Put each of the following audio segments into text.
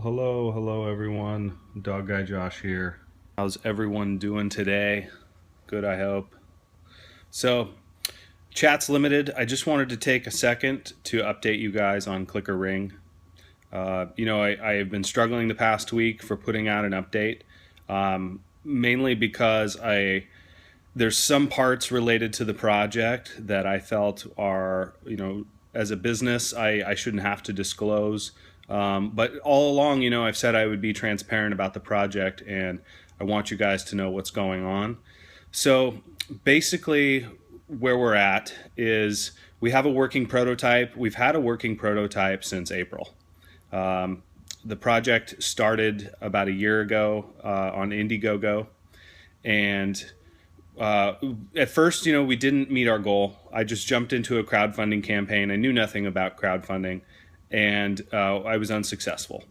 Hello everyone. Dog Guy Josh here. How's everyone doing today? Good, I hope. So, chat's limited. I just wanted to take a second to update you guys on Clicker Ring. I've been struggling the past week for putting out an update, mainly because there's some parts related to the project that I felt are, as a business, I shouldn't have to disclose. But all along, I've said I would be transparent about the project, and I want you guys to know what's going on. So basically, where we're at is we have a working prototype. We've had a working prototype since April. The project started about a year ago on Indiegogo, and at first, we didn't meet our goal. I just jumped into a crowdfunding campaign. I knew nothing about crowdfunding, and I was unsuccessful.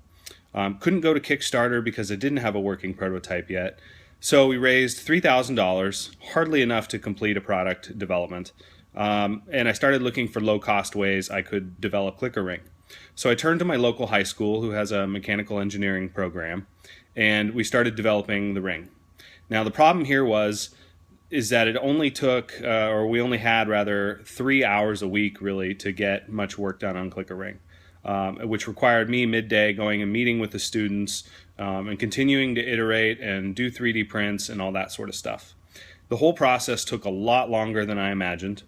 Couldn't go to Kickstarter because I didn't have a working prototype yet. So we raised $3,000, hardly enough to complete a product development. And I started looking for low-cost ways I could develop Clicker Ring. So I turned to my local high school, who has a mechanical engineering program, and we started developing the ring. Now the problem here is that it only took, or we only had rather, 3 hours a week really to get much work done on Clicker Ring, which required me midday going and meeting with the students and continuing to iterate and do 3D prints and all that sort of stuff. The whole process took a lot longer than I imagined.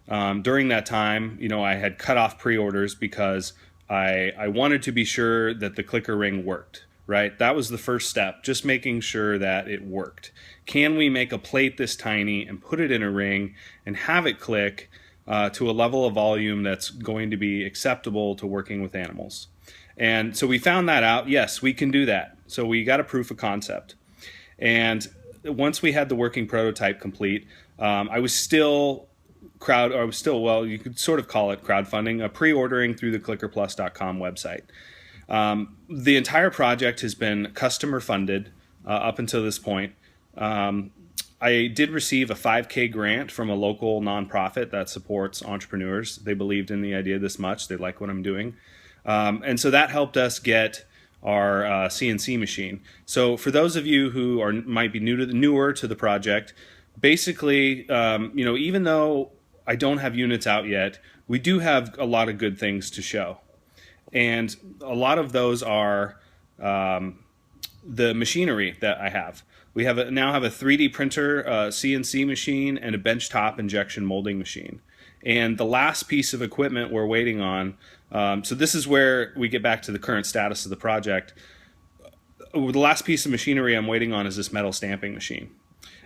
During that time, I had cut off pre-orders because I wanted to be sure that the Clicker Ring worked. Right? That was the first step, just making sure that it worked. Can we make a plate this tiny and put it in a ring and have it click to a level of volume that's going to be acceptable to working with animals? And so we found that out. Yes, we can do that. So we got a proof of concept. And once we had the working prototype complete, I was still, you could sort of call it crowdfunding, pre-ordering through the clickerplus.com website. The entire project has been customer funded up until this point. I did receive a 5K grant from a local nonprofit that supports entrepreneurs. They believed in the idea this much. They like what I'm doing. And so that helped us get our CNC machine. So for those of you who might be newer to the project, basically, even though I don't have units out yet, we do have a lot of good things to show. And a lot of those are the machinery that I have. We now have a 3D printer, CNC machine, and a benchtop injection molding machine. And the last piece of equipment we're waiting on, so this is where we get back to the current status of the project. The last piece of machinery I'm waiting on is this metal stamping machine.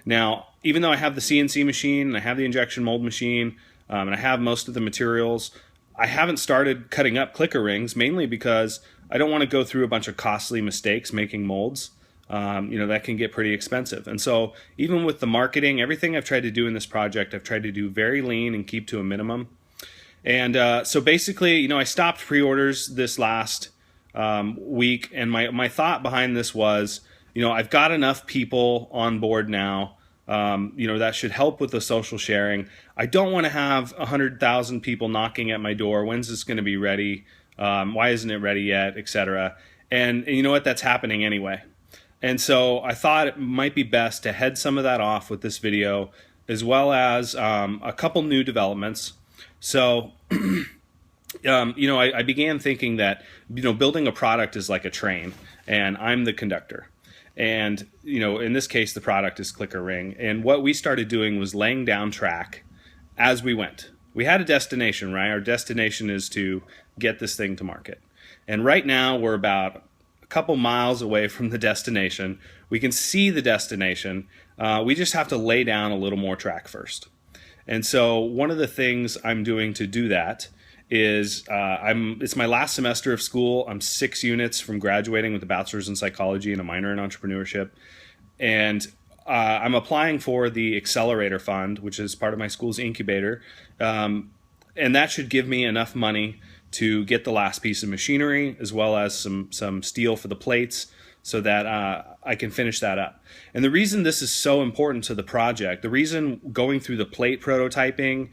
Now, even though I have the CNC machine, and I have the injection mold machine, and I have most of the materials, I haven't started cutting up Clicker Rings, mainly because I don't want to go through a bunch of costly mistakes making molds. That can get pretty expensive. And so even with the marketing, everything I've tried to do in this project, I've tried to do very lean and keep to a minimum. And so basically, I stopped pre-orders this last week, and my thought behind this was, I've got enough people on board now. That should help with the social sharing. I don't want to have 100,000 people knocking at my door. When's this going to be ready? Why isn't it ready yet? Etc. And you know what? That's happening anyway. And so I thought it might be best to head some of that off with this video, as well as a couple new developments. So, I began thinking that, building a product is like a train, and I'm the conductor. And, in this case, the product is Clicker Ring. And what we started doing was laying down track as we went. We had a destination, right? Our destination is to get this thing to market. And right now, we're about a couple miles away from the destination. We can see the destination. We just have to lay down a little more track first. And so one of the things I'm doing to do that is it's my last semester of school. I'm 6 units from graduating with a bachelor's in psychology and a minor in entrepreneurship. And I'm applying for the Accelerator Fund, which is part of my school's incubator. And that should give me enough money to get the last piece of machinery, as well as some steel for the plates, so that I can finish that up. And the reason this is so important to the project, the reason going through the plate prototyping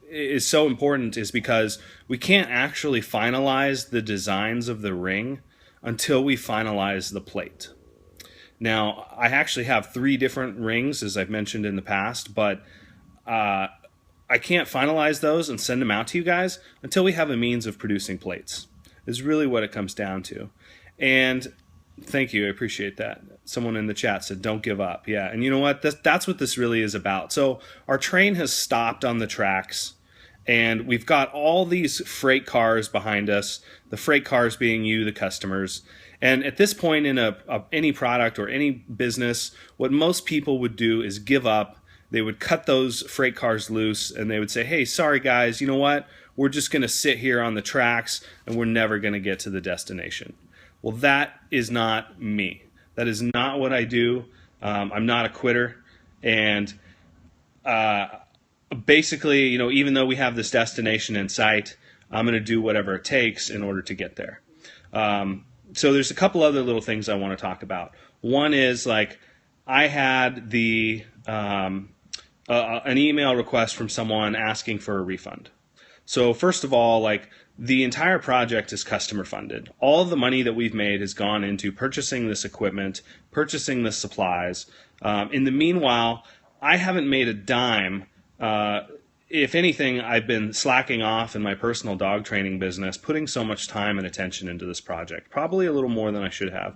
is so important, is because we can't actually finalize the designs of the ring until we finalize the plate. Now, I actually have 3 different rings, as I've mentioned in the past, but I can't finalize those and send them out to you guys until we have a means of producing plates, is really what it comes down to. And thank you, I appreciate that. Someone in the chat said, don't give up. Yeah, and you know what? That's what this really is about. So our train has stopped on the tracks, and we've got all these freight cars behind us, the freight cars being you, the customers. And at this point in any product or any business, what most people would do is give up. They would cut those freight cars loose, and they would say, hey, sorry guys, you know what? We're just going to sit here on the tracks, and we're never going to get to the destination. Well, that is not me. That is not what I do. I'm not a quitter. And basically, you know, even though we have this destination in sight, I'm going to do whatever it takes in order to get there. So there's a couple other little things I want to talk about. One is, like, I had an email request from someone asking for a refund. So first of all, like, the entire project is customer funded. All of the money that we've made has gone into purchasing this equipment, purchasing the supplies. In the meanwhile, I haven't made a dime. If anything, I've been slacking off in my personal dog training business, putting so much time and attention into this project, probably a little more than I should have.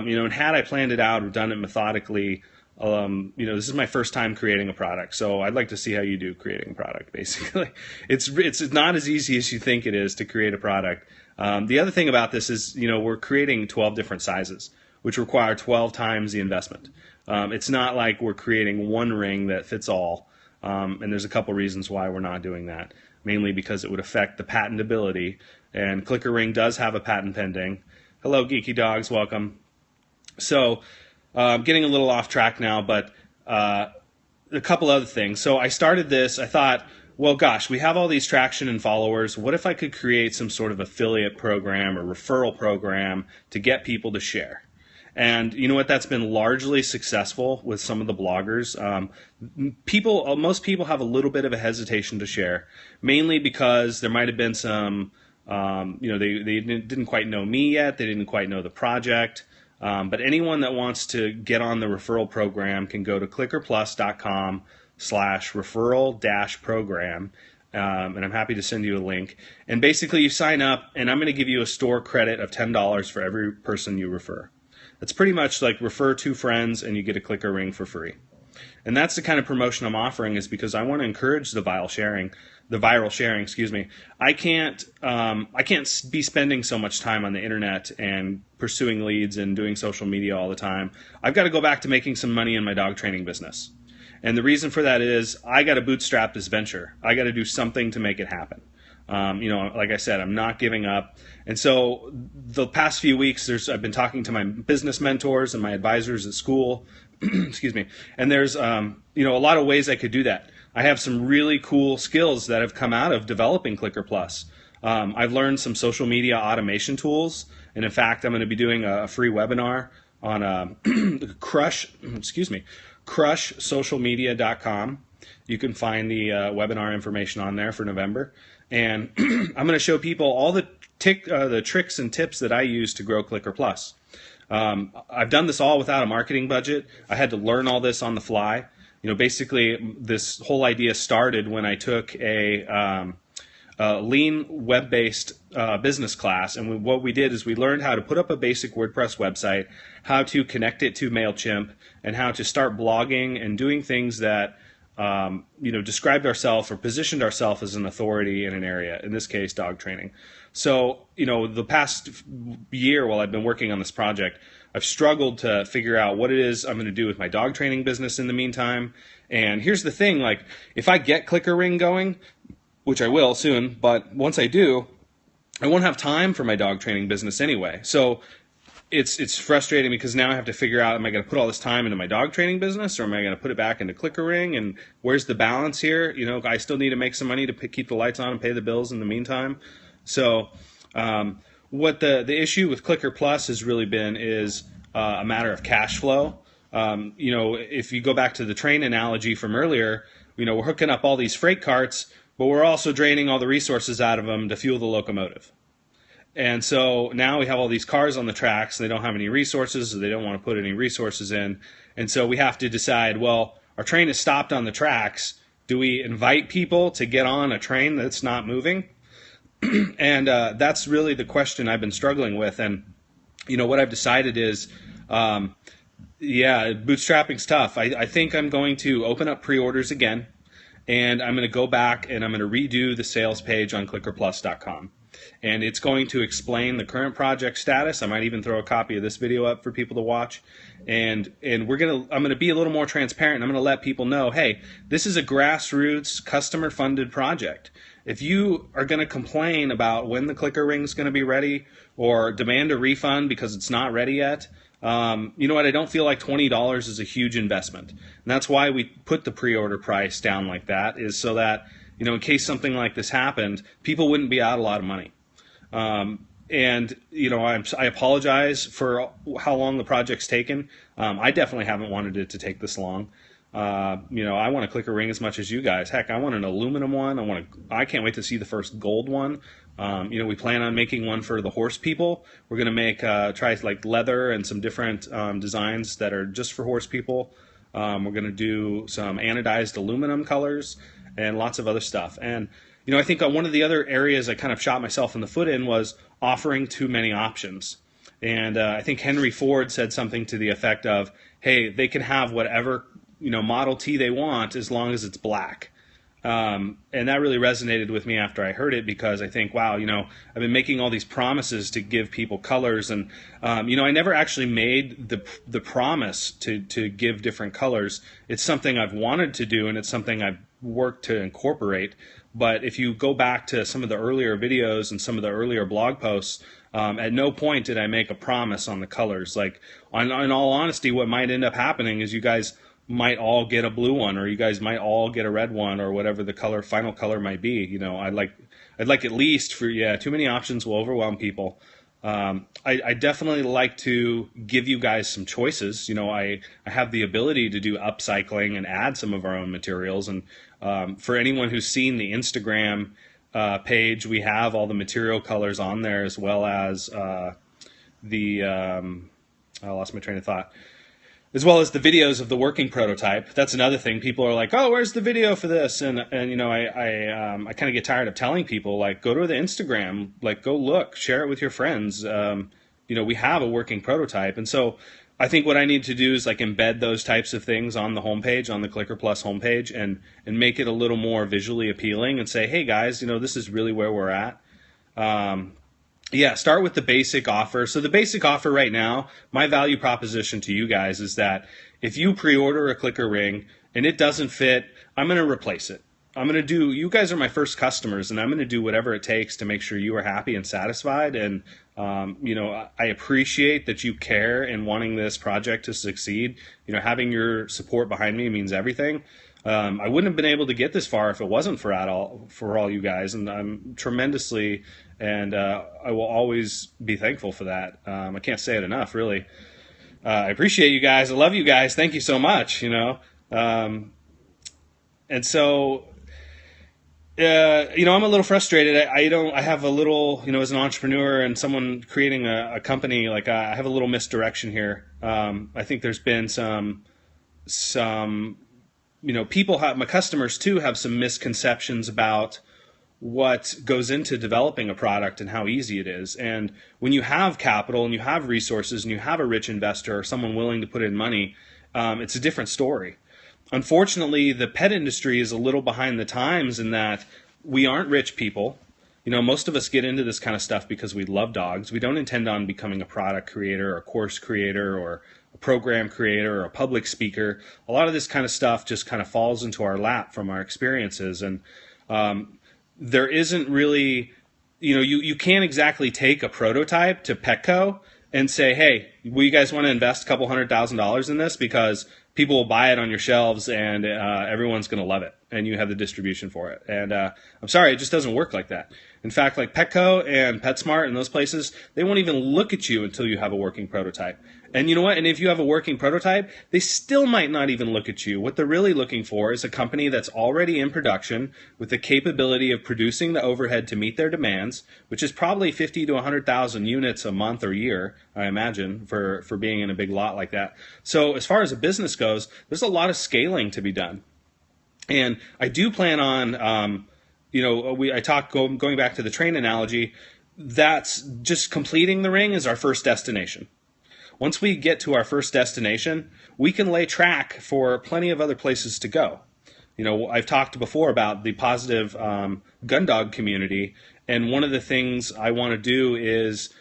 You know, and had I planned it out or done it methodically, you know, this is my first time creating a product, so I'd like to see how you do creating a product, basically. It's not as easy as you think it is to create a product. The other thing about this is, you know, we're creating 12 different sizes, which require 12 times the investment. It's not like we're creating one ring that fits all. And there's a couple reasons why we're not doing that. Mainly because it would affect the patentability, and Clicker Ring does have a patent pending. Hello, Geeky Dogs, welcome. So, getting a little off track now, but a couple other things. So I started this, I thought, well, gosh, we have all these traction and followers. What if I could create some sort of affiliate program or referral program to get people to share? And you know what? That's been largely successful with some of the bloggers. Most people have a little bit of a hesitation to share, mainly because there might have been some, you know, they didn't quite know me yet. They didn't quite know the project. But anyone that wants to get on the referral program can go to clickerplus.com/referral-program. And I'm happy to send you a link. And basically you sign up, and I'm going to give you a store credit of $10 for every person you refer. It's pretty much like refer 2 friends and you get a Clicker Ring for free. And that's the kind of promotion I'm offering, is because I want to encourage the viral sharing, excuse me. I can't be spending so much time on the internet and pursuing leads and doing social media all the time. I've got to go back to making some money in my dog training business. And the reason for that is I got to bootstrap this venture. I got to do something to make it happen. You know, like I said, I'm not giving up. And so the past few weeks, I've been talking to my business mentors and my advisors at school, excuse me, and there's, you know, a lot of ways I could do that. I have some really cool skills that have come out of developing Clicker Plus. I've learned some social media automation tools, and in fact, I'm going to be doing a free webinar on crushsocialmedia.com. You can find the webinar information on there for November. And I'm going to show people all the tricks and tips that I use to grow Clicker Plus. I've done this all without a marketing budget. I had to learn all this on the fly. You know, basically, this whole idea started when I took a lean web-based business class, and what we did is we learned how to put up a basic WordPress website, how to connect it to MailChimp, and how to start blogging and doing things that you know, described ourselves or positioned ourselves as an authority in an area, in this case, dog training. So, you know, the past year while I've been working on this project, I've struggled to figure out what it is I'm going to do with my dog training business in the meantime. And here's the thing, like, if I get Clicker Ring going, which I will soon, but once I do, I won't have time for my dog training business anyway. So it's frustrating because now I have to figure out, am I going to put all this time into my dog training business, or am I going to put it back into Clicker Ring? And where's the balance here? You know, I still need to make some money to keep the lights on and pay the bills in the meantime. So what the issue with Clicker Plus has really been is a matter of cash flow. You know, if you go back to the train analogy from earlier, you know, we're hooking up all these freight carts, but we're also draining all the resources out of them to fuel the locomotive. And so now we have all these cars on the tracks, and they don't have any resources, or they don't want to put any resources in. And so we have to decide, well, our train is stopped on the tracks. Do we invite people to get on a train that's not moving? And that's really the question I've been struggling with. And, what I've decided is, bootstrapping's tough. I think I'm going to open up pre-orders again, and I'm going to go back and I'm going to redo the sales page on clickerplus.com. And it's going to explain the current project status. I might even throw a copy of this video up for people to watch. And I'm going to be a little more transparent. I'm going to let people know, hey, this is a grassroots customer-funded project. If you are going to complain about when the clicker ring is going to be ready or demand a refund because it's not ready yet, you know what? I don't feel like $20 is a huge investment. And that's why we put the pre-order price down like that, is so that, in case something like this happened, people wouldn't be out a lot of money. I apologize for how long the project's taken. I definitely haven't wanted it to take this long. I want a clicker ring as much as you guys. Heck, I want an aluminum one. I can't wait to see the first gold one. We plan on making one for the horse people. We're going to make try like leather and some different designs that are just for horse people. We're going to do some anodized aluminum colors and lots of other stuff. And I think one of the other areas I kind of shot myself in the foot in was offering too many options. And I think Henry Ford said something to the effect of, hey, they can have whatever Model T they want as long as it's black. And that really resonated with me after I heard it, because I think, wow, I've been making all these promises to give people colors, and I never actually made the promise to give different colors. It's something I've wanted to do, and it's something I've worked to incorporate. But if you go back to some of the earlier videos and some of the earlier blog posts, at no point did I make a promise on the colors. Like, in all honesty, what might end up happening is you guys might all get a blue one, or you guys might all get a red one, or whatever the final color might be. I'd like at least too many options will overwhelm people. I definitely like to give you guys some choices. I have the ability to do upcycling and add some of our own materials. And for anyone who's seen the Instagram page, we have all the material colors on there, as well as I lost my train of thought. As well as the videos of the working prototype. That's another thing. People are like, "Oh, where's the video for this?" And I kind of get tired of telling people, like, go to the Instagram, like, go look, share it with your friends. We have a working prototype, and so I think what I need to do is like embed those types of things on the homepage, on the Clicker Plus homepage, and make it a little more visually appealing, and say, "Hey guys, this is really where we're at." Start with the basic offer. So the basic offer right now, my value proposition to you guys is that if you pre-order a clicker ring and it doesn't fit, I'm going to replace it. You guys are my first customers, and I'm going to do whatever it takes to make sure you are happy and satisfied. And, I appreciate that you care in wanting this project to succeed. Having your support behind me means everything. I wouldn't have been able to get this far if it wasn't for all you guys, and I'm tremendously, and I will always be thankful for that. I can't say it enough, really. I appreciate you guys. I love you guys. Thank you so much. And so, I'm a little frustrated. I have a little, as an entrepreneur and someone creating a company, like I have a little misdirection here. I think there's been some. My customers too have some misconceptions about what goes into developing a product and how easy it is. And when you have capital and you have resources and you have a rich investor or someone willing to put in money, it's a different story. Unfortunately, the pet industry is a little behind the times in that we aren't rich people. Most of us get into this kind of stuff because we love dogs. We don't intend on becoming a product creator or a course creator or a program creator or a public speaker. A lot of this kind of stuff just kind of falls into our lap from our experiences. And there isn't really, you can't exactly take a prototype to Petco and say, hey, you guys want to invest a couple $100,000 in this because people will buy it on your shelves and everyone's going to love it. and you have the distribution for it. And I'm sorry, it just doesn't work like that. In fact, like Petco and PetSmart and those places, they won't even look at you until you have a working prototype. And you know what? And if you have a working prototype, they still might not even look at you. What they're really looking for is a company that's already in production with the capability of producing the overhead to meet their demands, which is probably 50 to 100,000 units a month or year, I imagine, for being in a big lot like that. So as far as a business goes, there's a lot of scaling to be done. And I do plan on, going back to the train analogy, that's just completing the ring is our first destination. Once we get to our first destination, we can lay track for plenty of other places to go. You know, I've talked before about the positive gun dog community, and one of the things I want to do is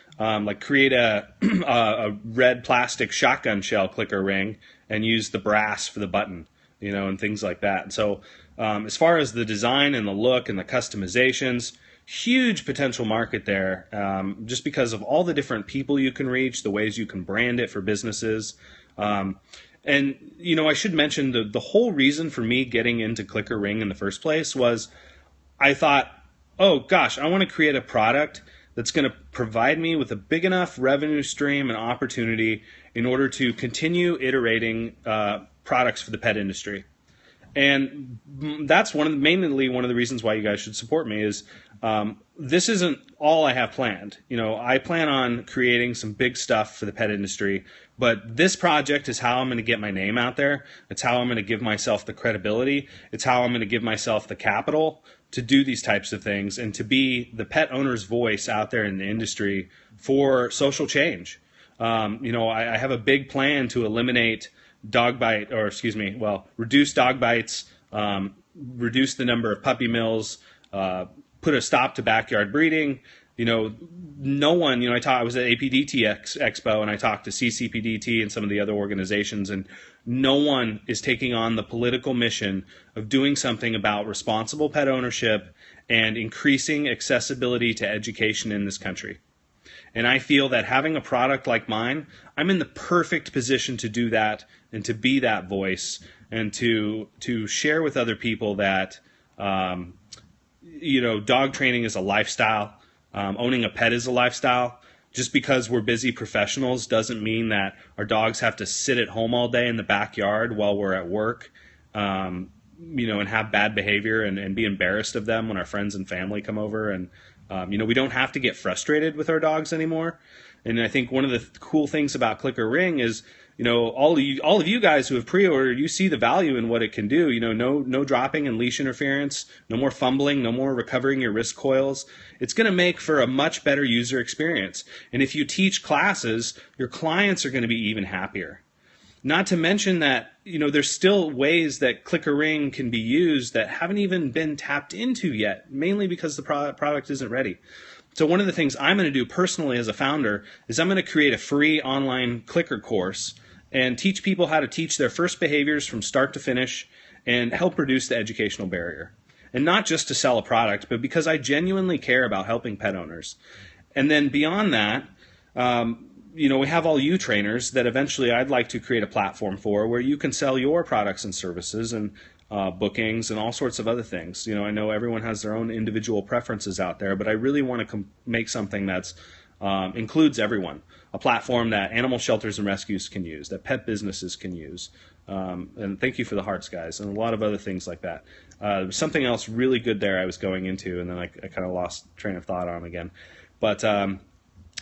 create a red plastic shotgun shell clicker ring and use the brass for the button, you know, and things like that. And so as far as the design and the look and the customizations, huge potential market there, just because of all the different people you can reach, the ways you can brand it for businesses. And, you know, I should mention the whole reason for me getting into Clicker Ring in the first place was I thought, oh gosh, I want to create a product that's going to provide me with a big enough revenue stream and opportunity in order to continue iterating products for the pet industry. And that's mainly one of the reasons why you guys should support me is this isn't all I have planned. You know, I plan on creating some big stuff for the pet industry, but this project is how I'm going to get my name out there. It's how I'm going to give myself the credibility. It's how I'm going to give myself the capital to do these types of things and to be the pet owner's voice out there in the industry for social change. I have a big plan to eliminate reduce dog bites, reduce the number of puppy mills, put a stop to backyard breeding. You know, no one, I was at APDT Expo and I talked to CCPDT and some of the other organizations, and no one is taking on the political mission of doing something about responsible pet ownership and increasing accessibility to education in this country. And I feel that having a product like mine, I'm in the perfect position to do that and to be that voice and to share with other people that, dog training is a lifestyle. Owning a pet is a lifestyle. Just because we're busy professionals doesn't mean that our dogs have to sit at home all day in the backyard while we're at work, and have bad behavior and be embarrassed of them when our friends and family come over. And we don't have to get frustrated with our dogs anymore. And I think one of the cool things about Clicker Ring is, all of you guys who have pre-ordered, you see the value in what it can do. No dropping and leash interference, no more fumbling, no more recovering your wrist coils. It's going to make for a much better user experience. And if you teach classes, your clients are going to be even happier. Not to mention that, there's still ways that Clicker Ring can be used that haven't even been tapped into yet, mainly because the product isn't ready. So one of the things I'm going to do personally as a founder is I'm going to create a free online clicker course and teach people how to teach their first behaviors from start to finish and help reduce the educational barrier. And not just to sell a product, but because I genuinely care about helping pet owners. And then beyond that, we have all you trainers that eventually I'd like to create a platform for where you can sell your products and services and bookings and all sorts of other things. I know everyone has their own individual preferences out there, but I really want to make something that's includes everyone. A platform that animal shelters and rescues can use, that pet businesses can use. And thank you for the hearts, guys, and a lot of other things like that. There was something else really good there I was going into, and then I kind of lost train of thought on again. But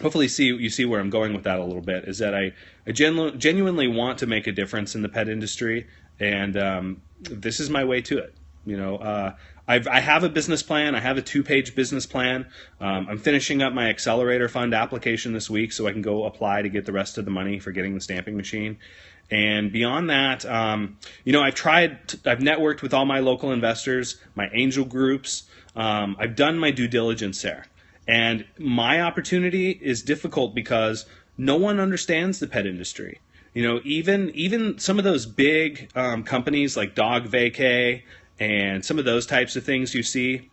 hopefully you see where I'm going with that a little bit, is that I genuinely want to make a difference in the pet industry, and this is my way to it. I have a business plan. I have a 2-page business plan. I'm finishing up my accelerator fund application this week so I can go apply to get the rest of the money for getting the stamping machine. And beyond that, I've networked with all my local investors, my angel groups. I've done my due diligence there. And my opportunity is difficult because no one understands the pet industry. Even some of those big companies like Dog Vacay and some of those types of things you see,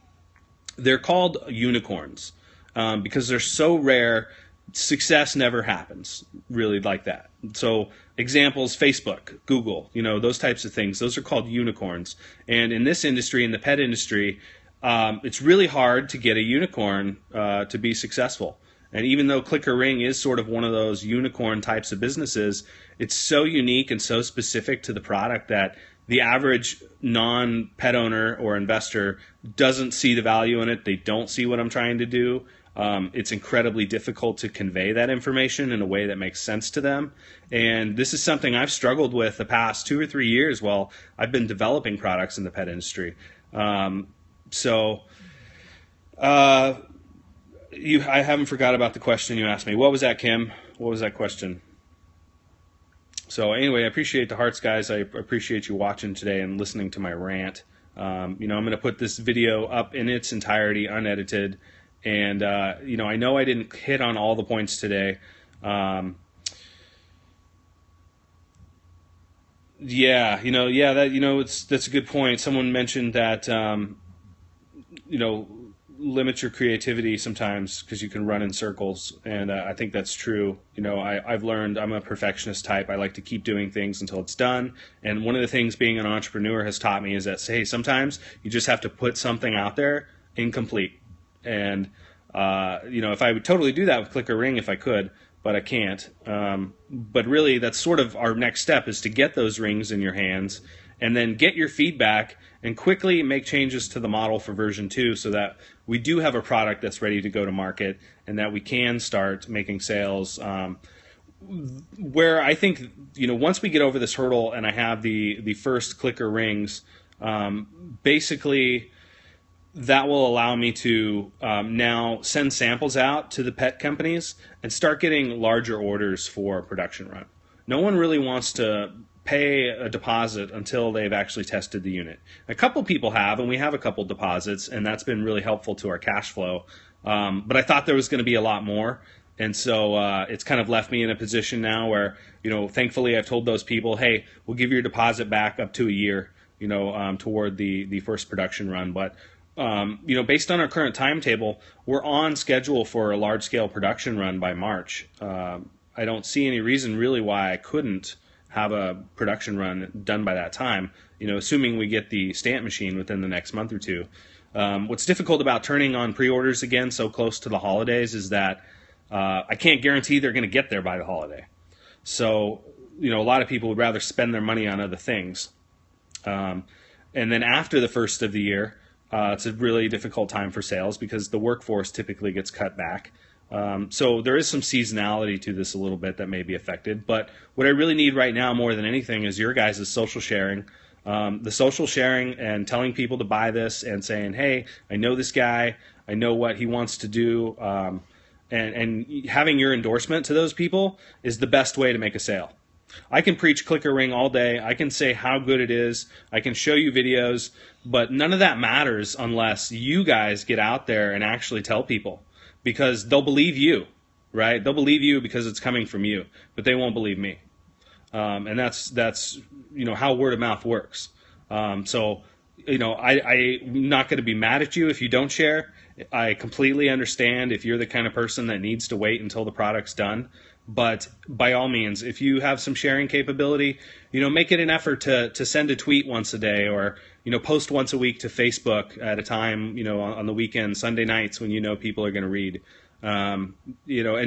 they're called unicorns because they're so rare success never happens really like that. So examples, Facebook, Google, those types of things, those are called unicorns. And in this industry, in the pet industry, it's really hard to get a unicorn to be successful. And even though Clicker Ring is sort of one of those unicorn types of businesses, it's so unique and so specific to the product that the average non-pet owner or investor doesn't see the value in it. They don't see what I'm trying to do. It's incredibly difficult to convey that information in a way that makes sense to them. And this is something I've struggled with the past 2 or 3 years while I've been developing products in the pet industry. I haven't forgot about the question you asked me. What was that, Kim? What was that question? So anyway, I appreciate the hearts, guys. I appreciate you watching today and listening to my rant. I'm going to put this video up in its entirety, unedited. And, I know I didn't hit on all the points today. That's a good point. Someone mentioned that, limit your creativity sometimes because you can run in circles. And I think that's true. I've learned I'm a perfectionist type. I like to keep doing things until it's done. And one of the things being an entrepreneur has taught me is that, hey, sometimes you just have to put something out there incomplete. And, if I would totally do that with Clicker Ring if I could, but I can't. But really, that's sort of our next step is to get those rings in your hands and then get your feedback and quickly make changes to the model for version 2 so that we do have a product that's ready to go to market and that we can start making sales. Where I think, once we get over this hurdle and I have the first Clicker Rings, basically that will allow me to now send samples out to the pet companies and start getting larger orders for a production run. No one really wants to pay a deposit until they've actually tested the unit. A couple people have, and we have a couple deposits, and that's been really helpful to our cash flow. But I thought there was going to be a lot more, and so it's kind of left me in a position now where, thankfully I've told those people, hey, we'll give your deposit back up to a year, toward the first production run. But based on our current timetable, we're on schedule for a large-scale production run by March. I don't see any reason really why I couldn't have a production run done by that time, assuming we get the stamp machine within the next month or two. What's difficult about turning on pre-orders again so close to the holidays is that I can't guarantee they're going to get there by the holiday. So, a lot of people would rather spend their money on other things. And then after the first of the year, it's a really difficult time for sales because the workforce typically gets cut back. So there is some seasonality to this a little bit that may be affected. But what I really need right now more than anything is your guys' social sharing. The social sharing and telling people to buy this and saying, hey, I know this guy. I know what he wants to do. And having your endorsement to those people is the best way to make a sale. I can preach Clicker Ring all day. I can say how good it is. I can show you videos. But none of that matters unless you guys get out there and actually tell people. Because they'll believe you, right? They'll believe you because it's coming from you, but they won't believe me. And that's how word of mouth works. I'm not going to be mad at you if you don't share. I completely understand if you're the kind of person that needs to wait until the product's done. But by all means, if you have some sharing capability, make it an effort to send a tweet once a day or, post once a week to Facebook at a time, on the weekend, Sunday nights when people are going to read, and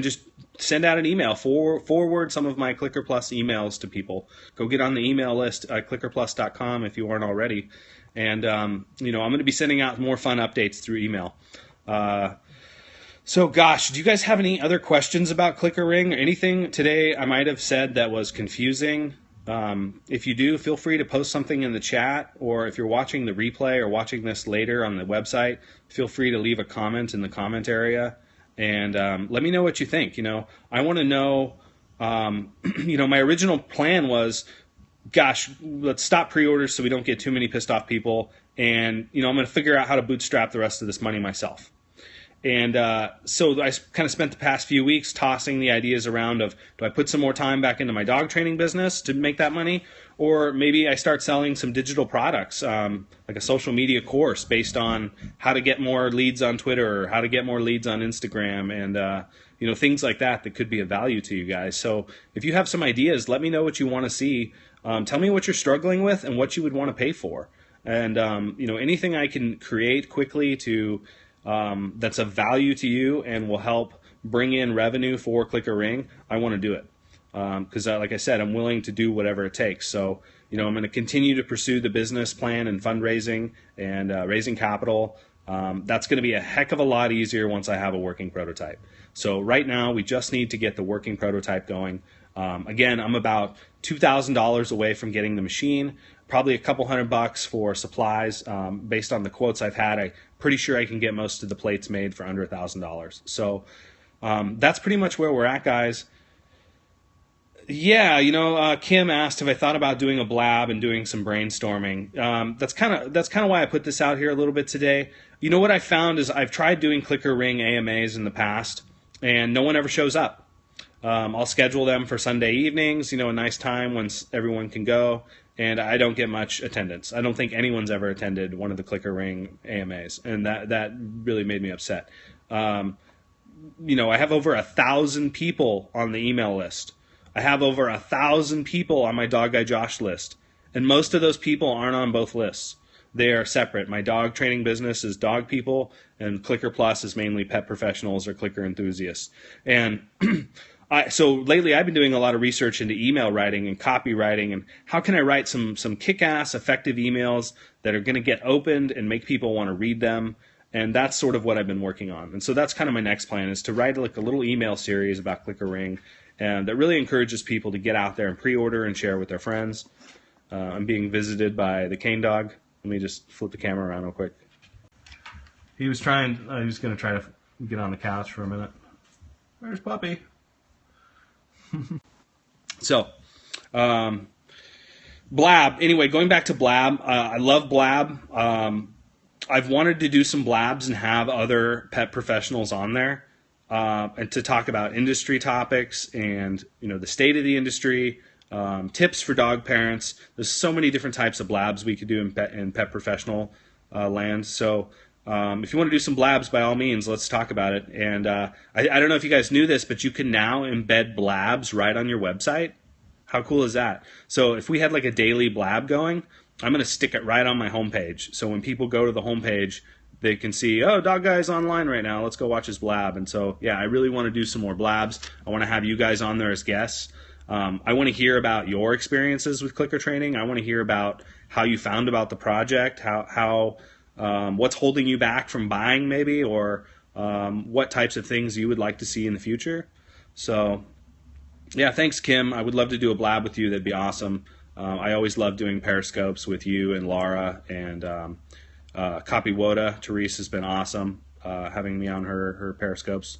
just send out an email, forward some of my Clicker Plus emails to people. Go get on the email list at clickerplus.com if you aren't already. And, I'm going to be sending out more fun updates through email. So, gosh, do you guys have any other questions about Clicker Ring? Anything today I might have said that was confusing? If you do, feel free to post something in the chat, or if you're watching the replay or watching this later on the website, feel free to leave a comment in the comment area, and let me know what you think. I want to know, my original plan was, gosh, let's stop pre-orders so we don't get too many pissed off people, and, I'm going to figure out how to bootstrap the rest of this money myself. And so I kind of spent the past few weeks tossing the ideas around of, do I put some more time back into my dog training business to make that money? Or maybe I start selling some digital products, like a social media course based on how to get more leads on Twitter or how to get more leads on Instagram, and things like that that could be of value to you guys. So if you have some ideas, let me know what you want to see. Tell me what you're struggling with and what you would want to pay for. And anything I can create quickly to that's of value to you and will help bring in revenue for Clicker Ring, I want to do it. Because like I said, I'm willing to do whatever it takes. So, I'm going to continue to pursue the business plan and fundraising and raising capital. That's going to be a heck of a lot easier once I have a working prototype. So right now, we just need to get the working prototype going. Again, I'm about $2,000 away from getting the machine, probably a couple $100 for supplies. Based on the quotes I've had, I'm pretty sure I can get most of the plates made for under $1,000. So that's pretty much where we're at, guys. Yeah, Kim asked if I thought about doing a blab and doing some brainstorming. That's kind of why I put this out here a little bit today. You know what I found is I've tried doing Clicker Ring AMAs in the past, and no one ever shows up. I'll schedule them for Sunday evenings, a nice time when everyone can go, and I don't get much attendance. I don't think anyone's ever attended one of the Clicker Ring AMAs, and that really made me upset. I have over 1,000 people on the email list. I have over 1,000 people on my Dog Guy Josh list, and most of those people aren't on both lists. They are separate. My dog training business is dog people, and Clicker Plus is mainly pet professionals or clicker enthusiasts. And so lately I've been doing a lot of research into email writing and copywriting, and how can I write some kick-ass effective emails that are going to get opened and make people want to read them. And that's sort of what I've been working on. And so that's kind of my next plan, is to write like a little email series about Clicker Ring, and that really encourages people to get out there and pre-order and share with their friends. I'm being visited by the cane dog. Let me just flip the camera around real quick. He was going to try to get on the couch for a minute. Where's Puppy? So, Blab. Anyway, going back to Blab, I love Blab. I've wanted to do some Blabs and have other pet professionals on there. And to talk about industry topics and the state of the industry, tips for dog parents. There's so many different types of blabs we could do in pet professional land. So if you want to do some blabs, by all means, let's talk about it. And I don't know if you guys knew this, but you can now embed blabs right on your website. How cool is that? So if we had like a daily blab going, I'm going to stick it right on my homepage. So when people go to the homepage, they can see, oh, Dog Guy's online right now. Let's go watch his blab. And so, yeah, I really want to do some more blabs. I want to have you guys on there as guests. I want to hear about your experiences with clicker training. I want to hear about how you found about the project, how what's holding you back from buying maybe, or what types of things you would like to see in the future. So, yeah, thanks, Kim. I would love to do a blab with you. That'd be awesome. I always love doing Periscopes with you and Laura, and Copy Woda. Therese has been awesome having me on her Periscopes.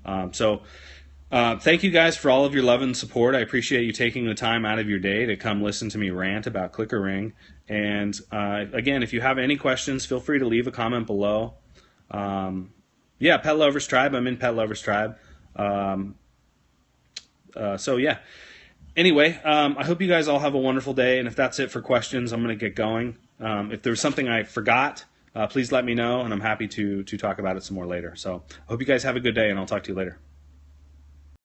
Thank you guys for all of your love and support. I appreciate you taking the time out of your day to come listen to me rant about Clicker Ring. And again, if you have any questions, feel free to leave a comment below. Yeah, Pet Lovers Tribe. I'm in Pet Lovers Tribe. So yeah. Anyway, I hope you guys all have a wonderful day. And if that's it for questions, I'm going to get going. If there's something I forgot, please let me know, and I'm happy to talk about it some more later. So I hope you guys have a good day, and I'll talk to you later.